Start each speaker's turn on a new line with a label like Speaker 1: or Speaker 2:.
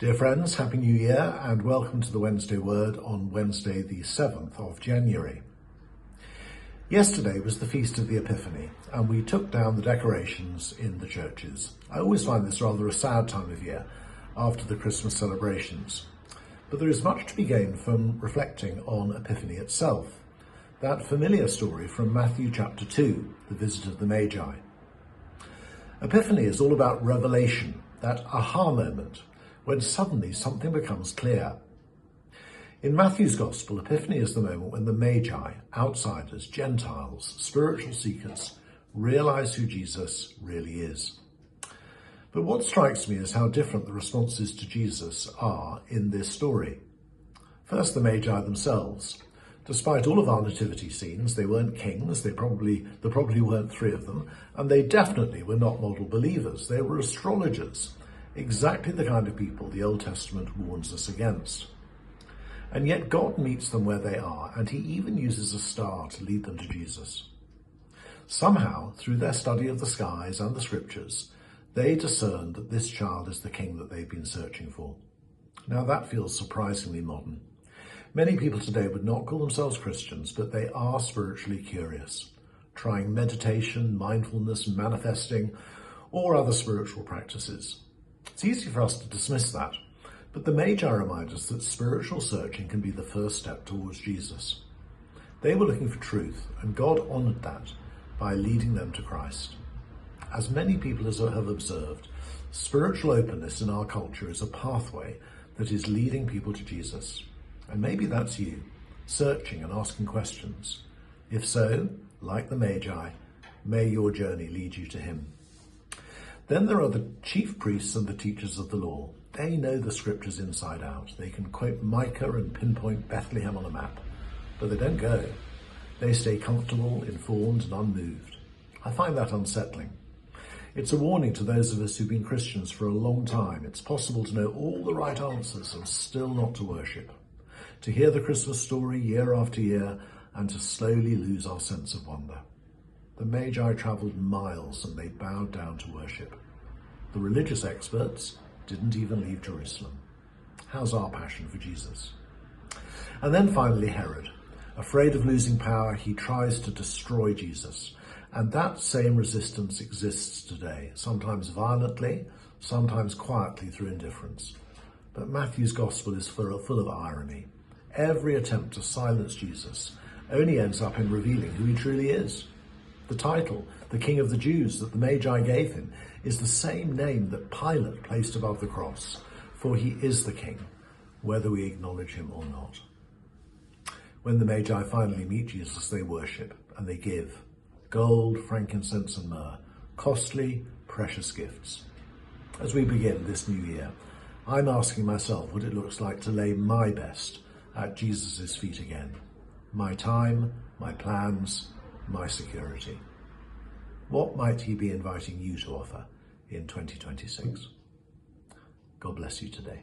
Speaker 1: Dear friends, Happy New Year and welcome to the Wednesday Word on Wednesday the 7th of January. Yesterday was the Feast of the Epiphany and we took down the decorations in the churches. I always find this rather a sad time of year after the Christmas celebrations, but there is much to be gained from reflecting on Epiphany itself, that familiar story from Matthew chapter 2, the visit of the Magi. Epiphany is all about revelation, that aha moment, when suddenly something becomes clear. In Matthew's Gospel, Epiphany is the moment when the Magi, outsiders, Gentiles, spiritual seekers, realise who Jesus really is. But what strikes me is how different the responses to Jesus are in this story. First, the Magi themselves. Despite all of our nativity scenes, they weren't kings, there probably weren't three of them, and they definitely were not model believers. They were astrologers. Exactly the kind of people the Old Testament warns us against. And yet God meets them where they are, and he even uses a star to lead them to Jesus. Somehow, through their study of the skies and the scriptures, they discern that this child is the king that they've been searching for. Now that feels surprisingly modern. Many people today would not call themselves Christians, but they are spiritually curious, trying meditation, mindfulness, manifesting, or other spiritual practices. It's easy for us to dismiss that, but the Magi remind us that spiritual searching can be the first step towards Jesus. They were looking for truth, and God honoured that by leading them to Christ. As many people have observed, spiritual openness in our culture is a pathway that is leading people to Jesus. And maybe that's you, searching and asking questions. If so, like the Magi, may your journey lead you to him. Then there are the chief priests and the teachers of the law. They know the scriptures inside out. They can quote Micah and pinpoint Bethlehem on a map, but they don't go. They stay comfortable, informed and unmoved. I find that unsettling. It's a warning to those of us who've been Christians for a long time. It's possible to know all the right answers and still not to worship, to hear the Christmas story year after year and to slowly lose our sense of wonder. The Magi travelled miles and they bowed down to worship. The religious experts didn't even leave Jerusalem. How's our passion for Jesus? And then finally Herod. Afraid of losing power, he tries to destroy Jesus. And that same resistance exists today, sometimes violently, sometimes quietly through indifference. But Matthew's Gospel is full of irony. Every attempt to silence Jesus only ends up in revealing who he truly is. The title, the King of the Jews, that the Magi gave him, is the same name that Pilate placed above the cross, for he is the King, whether we acknowledge him or not. When the Magi finally meet Jesus, they worship and they give gold, frankincense and myrrh, costly, precious gifts. As we begin this new year, I'm asking myself what it looks like to lay my best at Jesus' feet again. My time, my plans, my security. What might he be inviting you to offer in 2026? God bless you today.